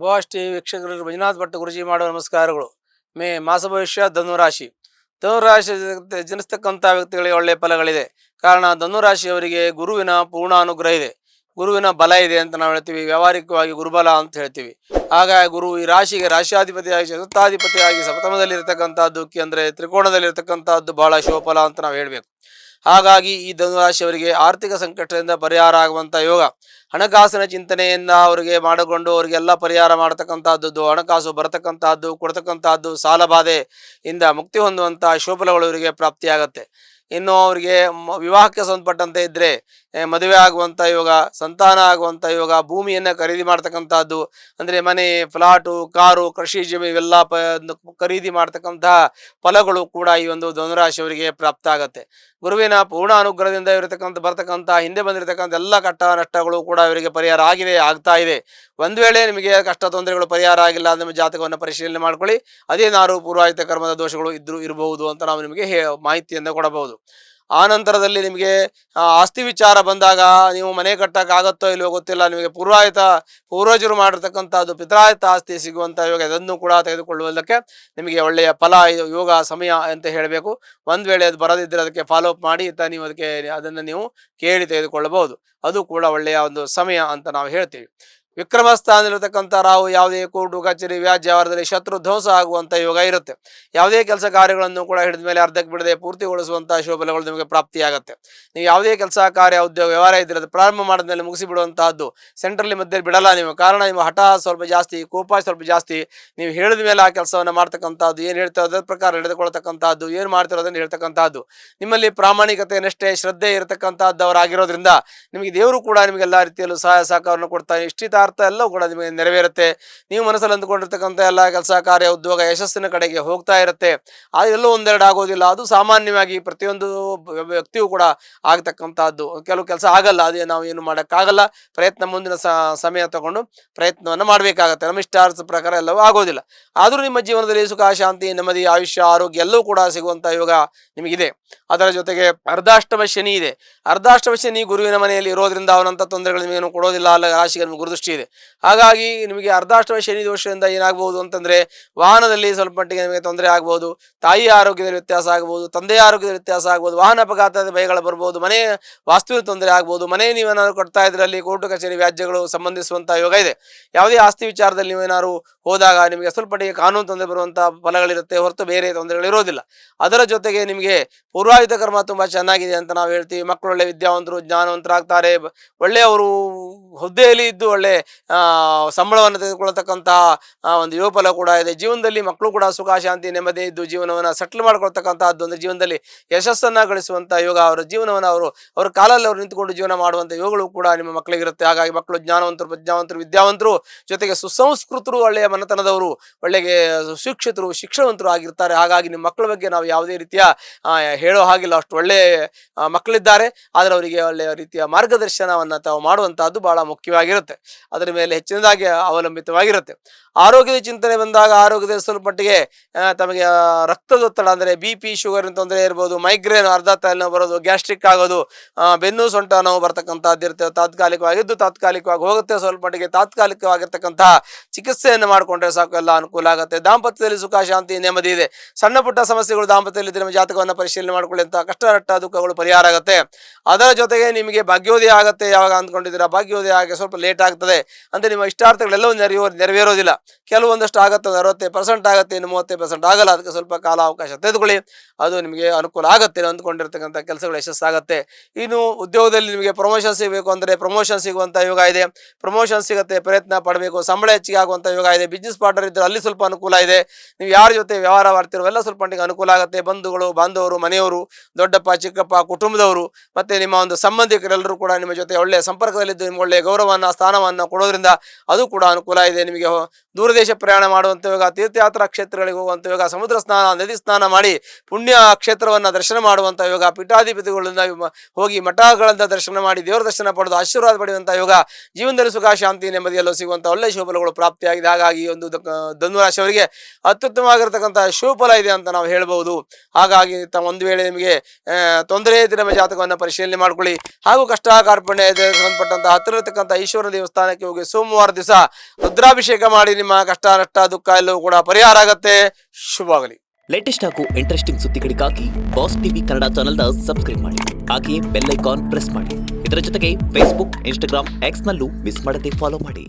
Boss TV ವೀಕ್ಷಕರಿಗೆ ಮಂಜುನಾಥ್ ಭಟ್ ಗುರುಜಿ ಮಾಡುವ ನಮಸ್ಕಾರಗಳು. ಮಾಸ ಭವಿಷ್ಯ ಧನುರಾಶಿ. ಧನುರಾಶಿ ಜನಿಸ್ತಕ್ಕಂಥ ವ್ಯಕ್ತಿಗಳಿಗೆ ಒಳ್ಳೆಯ ಫಲಗಳಿದೆ. ಕಾರಣ ಧನುರಾಶಿಯವರಿಗೆ ಗುರುವಿನ ಪೂರ್ಣ ಅನುಗ್ರಹ ಇದೆ, ಗುರುವಿನ ಬಲ ಇದೆ ಅಂತ ನಾವು ಹೇಳ್ತೀವಿ. ವ್ಯಾವಹಾರಿಕವಾಗಿ ಗುರುಬಲ ಅಂತ ಹೇಳ್ತೀವಿ. ಹಾಗಾಗಿ ಗುರು ಈ ರಾಶಿಗೆ ರಾಶಿಯಾಧಿಪತಿಯಾಗಿ ಚತುರ್ಥಾಧಿಪತಿಯಾಗಿ ಸಪ್ತಮದಲ್ಲಿರ್ತಕ್ಕಂಥದ್ದು ಅಂದರೆ ತ್ರಿಕೋಣದಲ್ಲಿರ್ತಕ್ಕಂಥದ್ದು ಬಹಳ ಶುಭಫಲ ಅಂತ ನಾವು ಹೇಳಬೇಕು. ಹಾಗಾಗಿ ಈ ಧನುರಾಶಿಯವರಿಗೆ ಆರ್ಥಿಕ ಸಂಕಷ್ಟದಿಂದ ಪರಿಹಾರ ಆಗುವಂಥ ಯೋಗ, ಹಣಕಾಸಿನ ಚಿಂತನೆಯಿಂದ ಅವರಿಗೆ ಮಾಡಿಕೊಂಡು ಅವರಿಗೆಲ್ಲ ಪರಿಹಾರ ಮಾಡತಕ್ಕಂಥದ್ದು, ಹಣಕಾಸು ಬರತಕ್ಕಂಥದ್ದು, ಕೊಡ್ತಕ್ಕಂಥದ್ದು, ಸಾಲ ಬಾಧೆಯಿಂದ ಮುಕ್ತಿ ಹೊಂದುವಂಥ ಶುಭಫಲಗಳು ಇವರಿಗೆ ಪ್ರಾಪ್ತಿಯಾಗತ್ತೆ. ಇನ್ನು ಅವರಿಗೆ ವಿವಾಹಕ್ಕೆ ಸಂಬಂಧಪಟ್ಟಂತೆ ಇದ್ದರೆ ಮದುವೆ ಆಗುವಂಥ ಯೋಗ, ಸಂತಾನ ಆಗುವಂಥ ಯೋಗ, ಭೂಮಿಯನ್ನು ಖರೀದಿ ಮಾಡ್ತಕ್ಕಂಥದ್ದು ಅಂದರೆ ಮನೆ, ಫ್ಲಾಟು, ಕಾರು, ಕೃಷಿ ಜಮೀನು ಇವೆಲ್ಲ ಖರೀದಿ ಮಾಡ್ತಕ್ಕಂತಹ ಫಲಗಳು ಕೂಡ ಈ ಒಂದು ಧನುರಾಶಿಯವರಿಗೆ ಪ್ರಾಪ್ತ ಆಗತ್ತೆ. ಗುರುವಿನ ಪೂರ್ಣ ಅನುಗ್ರಹದಿಂದ ಬರ್ತಕ್ಕಂಥ ಹಿಂದೆ ಬಂದಿರತಕ್ಕಂಥ ಎಲ್ಲ ಕಷ್ಟ ನಷ್ಟಗಳು ಕೂಡ ಇವರಿಗೆ ಪರಿಹಾರ ಆಗಿದೆ, ಆಗ್ತಾ ಇದೆ. ಒಂದು ವೇಳೆ ನಿಮಗೆ ಕಷ್ಟ ತೊಂದರೆಗಳು ಪರಿಹಾರ ಆಗಿಲ್ಲ, ನಿಮ್ಮ ಜಾತಕವನ್ನು ಪರಿಶೀಲನೆ ಮಾಡ್ಕೊಳ್ಳಿ. ಅದೇನಾದ್ರು ಪೂರ್ವಾಹಿತ ಕರ್ಮದ ದೋಷಗಳು ಇರಬಹುದು ಅಂತ ನಾವು ನಿಮಗೆ ಮಾಹಿತಿಯನ್ನು ಕೊಡಬಹುದು. ಆ ನಂತರದಲ್ಲಿ ನಿಮಗೆ ಆಸ್ತಿ ವಿಚಾರ ಬಂದಾಗ ನೀವು ಮನೆ ಕಟ್ಟಕ್ಕಾಗತ್ತೋ ಇಲ್ಲವೋ ಗೊತ್ತಿಲ್ಲ, ನಿಮಗೆ ಪೂರ್ವಜರು ಮಾಡಿರ್ತಕ್ಕಂಥದ್ದು ಪಿತ್ರಾಹಿತ ಆಸ್ತಿ ಸಿಗುವಂಥ ಯೋಗ, ಅದನ್ನು ಕೂಡ ತೆಗೆದುಕೊಳ್ಳುವುದಕ್ಕೆ ನಿಮಗೆ ಒಳ್ಳೆಯ ಫಲ ಯೋಗ ಸಮಯ ಅಂತ ಹೇಳಬೇಕು. ಒಂದು ವೇಳೆ ಅದು ಬರದಿದ್ದರೆ ಅದಕ್ಕೆ ಫಾಲೋ ಅಪ್ ಮಾಡಿ ನೀವು ಅದನ್ನು ನೀವು ಕೇಳಿ ತೆಗೆದುಕೊಳ್ಳಬಹುದು. ಅದು ಕೂಡ ಒಳ್ಳೆಯ ಒಂದು ಸಮಯ ಅಂತ ನಾವು ಹೇಳ್ತೀವಿ. ವಿಕ್ರಮ ಸ್ಥಾನದಲ್ಲಿರತಕ್ಕಂಥ ರಾಹು ಯಾವುದೇ ಕೋರ್ಟು ಕಚೇರಿ ವ್ಯಾಜ್ಯವರದಲ್ಲಿ ಶತ್ರು ಧ್ವಂಸ ಆಗುವಂಥ ಯೋಗ ಇರುತ್ತೆ. ಯಾವುದೇ ಕೆಲಸ ಕಾರ್ಯಗಳನ್ನು ಕೂಡ ಹಿಡಿದ ಮೇಲೆ ಅರ್ಧಕ್ಕೆ ಬಿಡದೆ ಪೂರ್ತಿಗೊಳಿಸುವಂಥ ಶುಭಫಲಗಳು ನಿಮಗೆ ಪ್ರಾಪ್ತಿಯಾಗುತ್ತೆ. ನೀವು ಯಾವುದೇ ಕೆಲಸ ಕಾರ್ಯ ಉದ್ಯೋಗ ವ್ಯವಹಾರ ಇದ್ದರೆ ಅದು ಪ್ರಾರಂಭ ಮಾಡಿದ ಮೇಲೆ ಮುಗಿಸಿಬಿಡುವಂತಹದ್ದು, ಸೆಂಟ್ರಲ್ಲಿ ಮಧ್ಯೆ ಬಿಡಲ್ಲ ನೀವು. ಕಾರಣ ನಿಮ್ಮ ಹಠ ಸ್ವಲ್ಪ ಜಾಸ್ತಿ, ಕೋಪ ಸ್ವಲ್ಪ ಜಾಸ್ತಿ. ನೀವು ಹೇಳಿದ ಮೇಲೆ ಆ ಕೆಲಸವನ್ನು ಮಾಡ್ತಕ್ಕಂಥದ್ದು, ಏನು ಹೇಳ್ತಾರೋ ಅದರ ಪ್ರಕಾರ ನಡೆದುಕೊಳ್ತಕ್ಕಂಥದ್ದು, ಏನು ಮಾಡ್ತಾರೋ ಅದನ್ನು ಹೇಳ್ತಕ್ಕಂಥದ್ದು. ನಿಮ್ಮಲ್ಲಿ ಪ್ರಾಮಾಣಿಕತೆ, ನಿಷ್ಠೆ, ಶ್ರದ್ಧೆ ಇರತಕ್ಕಂಥದ್ದವರಾಗಿರೋದ್ರಿಂದ ನಿಮಗೆ ದೇವರು ಕೂಡ ನಿಮಗೆ ಎಲ್ಲ ರೀತಿಯಲ್ಲೂ ಸಹಾಯ ಸಹಕಾರವನ್ನು ಕೊಡ್ತಾನೆ. ಇಷ್ಟಿತಾರ್ಥ ಎಲ್ಲವೂ ಕೂಡ ನಿಮಗೆ ನೆರವೇರುತ್ತೆ. ನೀವು ಮನಸ್ಸಲ್ಲಿ ಅಂದುಕೊಂಡಿರ್ತಕ್ಕಂಥ ಎಲ್ಲ ಕೆಲಸ ಕಾರ್ಯ ಉದ್ಯೋಗ ಯಶಸ್ಸಿನ ಕಡೆಗೆ ಹೋಗ್ತಾ ಇರುತ್ತೆ. ಅದೆಲ್ಲೋ ಒಂದೆರಡು ಆಗೋದಿಲ್ಲ, ಅದು ಸಾಮಾನ್ಯವಾಗಿ ಪ್ರತಿಯೊಂದು ವ್ಯಕ್ತಿಯೂ ಕೂಡ ಆಗ್ತಕ್ಕಂಥದ್ದು. ಕೆಲವು ಕೆಲಸ ಆಗಲ್ಲ, ಅದೇ ನಾವು ಏನು ಮಾಡೋಕ್ಕಾಗಲ್ಲ. ಪ್ರಯತ್ನ ಮುಂದಿನ ಸಮಯ ತಗೊಂಡು ಪ್ರಯತ್ನವನ್ನು ಮಾಡಬೇಕಾಗತ್ತೆ. ನಮ್ಮ ಇಷ್ಟಾರ್ಥ ಪ್ರಕಾರ ಎಲ್ಲವೂ ಆಗೋದಿಲ್ಲ. ಆದರೂ ನಿಮ್ಮ ಜೀವನದಲ್ಲಿ ಸುಖ, ಶಾಂತಿ, ನೆಮ್ಮದಿ, ಆಯುಷ್ಯ, ಆರೋಗ್ಯ ಎಲ್ಲವೂ ಕೂಡ ಸಿಗುವಂಥ ಯೋಗ ನಿಮಗಿದೆ. ಅದರ ಜೊತೆಗೆ ಅರ್ಧಾಷ್ಟಮ ಶನಿ ಇದೆ. ಅರ್ಧಾಷ್ಟಮ ಶನಿ ಗುರುವಿನ ಮನೆಯಲ್ಲಿ ಇರೋದ್ರಿಂದ ಅವನಂಥ ತೊಂದರೆಗಳು ನಿಮಗೇನು ಕೊಡೋದಿಲ್ಲ. ಅಲ್ಲ, ರಾಶಿಗೆ ನಿಮಗೆ ಗುರುದೃಷ್ಟಿ ಇದೆ. ಹಾಗಾಗಿ ನಿಮಗೆ ಅರ್ಧಾಷ್ಟಮ ಶನಿ ದೋಷದಿಂದ ಏನಾಗಬಹುದು ಅಂತಂದರೆ ವಾಹನದಲ್ಲಿ ಸ್ವಲ್ಪ ಮಟ್ಟಿಗೆ ನಿಮಗೆ ತೊಂದರೆ ಆಗ್ಬೋದು, ತಾಯಿಯ ಆರೋಗ್ಯದಲ್ಲಿ ವ್ಯತ್ಯಾಸ ಆಗ್ಬೋದು, ತಂದೆಯ ಆರೋಗ್ಯದಲ್ಲಿ ವ್ಯತ್ಯಾಸ ಆಗ್ಬೋದು, ವಾಹನ ಅಪಘಾತದ ಭಯಗಳು ಬರ್ಬೋದು, ಮನೆ ವಾಸ್ತುವಿನ ತೊಂದರೆ ಆಗ್ಬೋದು, ಮನೆ ನೀವೇನಾದ್ರು ಕೊಡ್ತಾ ಇದರಲ್ಲಿ ಕೋರ್ಟು ಕಚೇರಿ ವ್ಯಾಜ್ಯಗಳು ಸಂಬಂಧಿಸುವಂಥ ಯೋಗ ಇದೆ. ಯಾವುದೇ ಆಸ್ತಿ ವಿಚಾರದಲ್ಲಿ ನೀವೇನಾದ್ರು ಹೋದಾಗ ನಿಮಗೆ ಸ್ವಲ್ಪ ಮಟ್ಟಿಗೆ ಕಾನೂನು ತೊಂದರೆ ಬರುವಂಥ ಫಲಗಳಿರುತ್ತೆ, ಹೊರತು ಬೇರೆ ತೊಂದರೆಗಳಿರೋದಿಲ್ಲ. ಅದರ ಜೊತೆಗೆ ನಿಮಗೆ ಪೂರ್ವಾಹಿತ ಕರ್ಮ ತುಂಬ ಚೆನ್ನಾಗಿದೆ ಅಂತ ನಾವು ಹೇಳ್ತೀವಿ. ಮಕ್ಕಳು ಒಳ್ಳೆ ವಿದ್ಯಾವಂತರು, ಜ್ಞಾನವಂತರಾಗ್ತಾರೆ. ಒಳ್ಳೆಯವರು ಹುದ್ದೆಯಲ್ಲಿ ಇದ್ದು ಒಳ್ಳೆ ಸಂಬಳವನ್ನು ತೆಗೆದುಕೊಳ್ತಕ್ಕಂಥ ಒಂದು ಯೋಗಫಲ ಕೂಡ ಇದೆ. ಜೀವನದಲ್ಲಿ ಮಕ್ಕಳು ಕೂಡ ಸುಖ, ಶಾಂತಿ, ನೆಮ್ಮದಿ ಇದ್ದು ಜೀವನವನ್ನು ಸೆಟ್ಲ್ ಮಾಡ್ಕೊಳ್ತಕ್ಕಂಥದ್ದು, ಅಂದರೆ ಜೀವನದಲ್ಲಿ ಯಶಸ್ಸನ್ನು ಗಳಿಸುವಂಥ ಯೋಗ, ಅವರ ಜೀವನವನ್ನು ಅವರ ಕಾಲಲ್ಲಿ ಅವರು ನಿಂತುಕೊಂಡು ಜೀವನ ಮಾಡುವಂಥ ಯೋಗಗಳು ಕೂಡ ನಿಮ್ಮ ಮಕ್ಕಳಿಗಿರುತ್ತೆ. ಹಾಗಾಗಿ ಮಕ್ಕಳು ಜ್ಞಾನವಂತರು, ಪ್ರಜ್ಞಾವಂತರು, ವಿದ್ಯಾವಂತರು, ಜೊತೆಗೆ ಸುಸಂಸ್ಕೃತರು, ಒಳ್ಳೆಯ ಮನೆತನದವರು, ಒಳ್ಳೆಗೆ ಸುಶಿಕ್ಷಿತರು, ಶಿಕ್ಷಣವಂತರು ಆಗಿರ್ತಾರೆ. ಹಾಗಾಗಿ ನಿಮ್ಮ ಮಕ್ಕಳ ಬಗ್ಗೆ ನಾವು ಯಾವುದೇ ರೀತಿಯ ಹೇಳೋ ಹಾಗಿಲ್ಲ, ಅಷ್ಟು ಒಳ್ಳೆಯ ಮಕ್ಕಳಿದ್ದಾರೆ. ಆದರೆ ಅವರಿಗೆ ಒಳ್ಳೆಯ ರೀತಿಯ ಮಾರ್ಗದರ್ಶನವನ್ನು ತಾವು ಮಾಡುವಂತಹದ್ದು ಬಹಳ ಮುಖ್ಯವಾಗಿರುತ್ತೆ. ಅದರ ಮೇಲೆ ಹೆಚ್ಚಿನದಾಗಿ ಅವಲಂಬಿತವಾಗಿರುತ್ತೆ. ಆರೋಗ್ಯದ ಚಿಂತನೆ ಬಂದಾಗ ಆರೋಗ್ಯದ ಸ್ವಲ್ಪ ಮಟ್ಟಿಗೆ ತಮಗೆ ರಕ್ತದೊತ್ತಡ ಅಂದರೆ BP, ಶುಗರ್ ತೊಂದರೆ ಇರ್ಬೋದು, ಮೈಗ್ರೇನ್, ಅರ್ಧ ತಲೆನೋವು ಬರೋದು, ಗ್ಯಾಸ್ಟ್ರಿಕ್ ಆಗೋದು, ಬೆನ್ನು ಸೊಂಟ ನೋವು ಬರ್ತಕ್ಕಂಥದ್ದು ಇರ್ತವೆ. ತಾತ್ಕಾಲಿಕವಾಗಿ ಹೋಗುತ್ತೆ. ಸ್ವಲ್ಪ ಮಟ್ಟಿಗೆ ತಾತ್ಕಾಲಿಕವಾಗಿರ್ತಕ್ಕಂತಹ ಚಿಕಿತ್ಸೆಯನ್ನು ಮಾಡಿಕೊಂಡ್ರೆ ಸಾಕು, ಎಲ್ಲ ಅನುಕೂಲ ಆಗುತ್ತೆ. ದಾಂಪತ್ಯದಲ್ಲಿ ಸುಖ, ಶಾಂತಿ, ನೆಮ್ಮದಿ ಇದೆ. ಸಣ್ಣ ಪುಟ್ಟ ಸಮಸ್ಯೆಗಳು ದಾಂಪತ್ಯದಲ್ಲಿ ನಿಮ್ಮ ಜಾತಕವನ್ನು ಪರಿಶೀಲನೆ ಮಾಡ್ಕೊಳ್ಳಿ ಅಂತ ಕಷ್ಟ ನಷ್ಟ ದುಃಖಗಳು ಪರಿಹಾರ ಆಗುತ್ತೆ. ಅದರ ಜೊತೆಗೆ ನಿಮಗೆ ಭಾಗ್ಯೋದಯ ಆಗುತ್ತೆ. ಯಾವಾಗ ಅಂದ್ಕೊಂಡಿದ್ದೀರಾ ಭಾಗ್ಯೋದಯ ಆಗಿ ಸ್ವಲ್ಪ ಲೇಟ್ ಆಗ್ತದೆ ಅಂದರೆ ನಿಮ್ಮ ಇಷ್ಟಾರ್ಥಗಳೆಲ್ಲವೂ ನೆರವೇರೋದಿಲ್ಲ. ಕೆಲವೊಂದಷ್ಟು ಆಗುತ್ತೆ, 60% ಆಗುತ್ತೆ, ಇನ್ನು 30% ಆಗಲ್ಲ. ಅದಕ್ಕೆ ಸ್ವಲ್ಪ ಕಾಲಾವಕಾಶ ತೆಗೆದುಕೊಳ್ಳಿ, ಅದು ನಿಮಗೆ ಅನುಕೂಲ ಆಗುತ್ತೆ. ಅಂದ್ಕೊಂಡಿರ್ತಕ್ಕಂಥ ಕೆಲಸಗಳು ಯಶಸ್ಸಾಗುತ್ತೆ. ಇನ್ನು ಉದ್ಯೋಗದಲ್ಲಿ ನಿಮಗೆ ಪ್ರಮೋಷನ್ ಸಿಗಬೇಕು ಅಂದರೆ ಪ್ರಮೋಷನ್ ಸಿಗುವಂಥ ಯೋಗ ಇದೆ. ಪ್ರಮೋಷನ್ ಸಿಗುತ್ತೆ, ಪ್ರಯತ್ನ ಪಡಬೇಕು. ಸಂಬಳ ಹೆಚ್ಚಿಗೆ ಆಗುವಂಥ ಯೋಗ ಇದೆ. ಬಿಸ್ನೆಸ್ ಪಾರ್ಟ್ನರ್ ಇದ್ದರೆ ಅಲ್ಲಿ ಸ್ವಲ್ಪ ಅನುಕೂಲ ಇದೆ. ನೀವು ಯಾರ ಜೊತೆ ವ್ಯವಹಾರ ಮಾಡ್ತಿರೋ ಎಲ್ಲ ಸ್ವಲ್ಪ ಮಟ್ಟಿಗೆ ಅನುಕೂಲ ಆಗುತ್ತೆ. ಬಂಧುಗಳು, ಬಾಂಧವರು, ಮನೆಯವರು, ದೊಡ್ಡಪ್ಪ, ಚಿಕ್ಕಪ್ಪ, ಕುಟುಂಬದವರು ಮತ್ತು ನಿಮ್ಮ ಒಂದು ಸಂಬಂಧಿಕರೆಲ್ಲರೂ ಕೂಡ ನಿಮ್ಮ ಜೊತೆ ಒಳ್ಳೆಯ ಸಂಪರ್ಕದಲ್ಲಿದ್ದು ನಿಮ್ಗೆ ಒಳ್ಳೆಯ ಗೌರವವನ್ನು, ಸ್ಥಾನವನ್ನು ಕೊಡೋದ್ರಿಂದ ಅದು ಕೂಡ ಅನುಕೂಲ ಇದೆ. ನಿಮಗೆ ದೂರದೇಶ ಪ್ರಯಾಣ ಮಾಡುವಂಥ ಯೋಗ, ತೀರ್ಥಯಾತ್ರಾ ಕ್ಷೇತ್ರಗಳಿಗೆ ಹೋಗುವಂಥ ಯೋಗ, ಸಮುದ್ರ ಸ್ನಾನ, ನದಿ ಸ್ನಾನ ಮಾಡಿ ಪುಣ್ಯ ಕ್ಷೇತ್ರವನ್ನು ದರ್ಶನ ಮಾಡುವಂಥ ಯೋಗ, ಪೀಠಾಧಿಪತಿಗಳಿಂದ ಹೋಗಿ ಮಠಗಳಿಂದ ದರ್ಶನ ಮಾಡಿ ದೇವರ ದರ್ಶನ ಪಡೆದು ಆಶೀರ್ವಾದ ಪಡೆಯುವಂಥ ಯೋಗ, ಜೀವನದಲ್ಲಿ ಸುಖ, ಶಾಂತಿ, ನೆಮ್ಮದಿಯಲ್ಲೂ ಸಿಗುವಂಥ ಒಳ್ಳೆಯ ಶುಭಫಲಗಳು ಪ್ರಾಪ್ತಿಯಾಗಿದೆ. ಹಾಗಾಗಿ ಒಂದು ಧನುರಾಶಿಯವರಿಗೆ ಅತ್ಯುತ್ತಮವಾಗಿರ್ತಕ್ಕಂಥ ಶುಭಫಲ ಇದೆ ಅಂತ ನಾವು ಹೇಳ್ಬೋದು. ಹಾಗಾಗಿ ಒಂದು ವೇಳೆ ನಿಮಗೆ ತೊಂದರೆ ಇದ್ದರೆ ನಮ್ಮ ಜಾತಕವನ್ನು ಪರಿಶೀಲನೆ ಮಾಡ್ಕೊಳ್ಳಿ. ಹಾಗೂ ಕಷ್ಟ ಕಾರ್ಪಣ್ಯ ಸಂಬಂಧಪಟ್ಟಂಥ ಹತ್ತಿರ ಇರತಕ್ಕಂಥ ಈಶ್ವರ ದೇವಸ್ಥಾನಕ್ಕೆ ದೇವಸ್ಥಾನಕ್ಕೆ ಹೋಗಿ ಸೋಮವಾರ ದಿವಸ ರುದ್ರಾಭಿಷೇಕ ಮಾಡಿ ನಿಮ್ಮ ಕಷ್ಟ ನಷ್ಟ ದುಃಖ ಎಲ್ಲವೂ ಕೂಡ ಪರಿಹಾರ ಆಗತ್ತೆ. ಶುಭವಾಗಲಿ. ಲೇಟೆಸ್ಟ್ ಹಾಗೂ ಇಂಟ್ರೆಸ್ಟಿಂಗ್ ಸುದ್ದಿಗಳಿಗಾಗಿ ಬಾಸ್ ಟಿವಿ ಕನ್ನಡ ಚಾನೆಲ್ನ ಸಬ್ಸ್ಕ್ರೈಬ್ ಮಾಡಿ. ಹಾಗೆಯೇ ಬೆಲ್ ಐಕಾನ್ ಪ್ರೆಸ್ ಮಾಡಿ. ಇದರ ಜೊತೆಗೆ ಫೇಸ್ಬುಕ್, ಇನ್ಸ್ಟಾಗ್ರಾಮ್, ಎಕ್ಸ್ನಲ್ಲೂ ಮಿಸ್ ಮಾಡದೆ ಫಾಲೋ ಮಾಡಿ.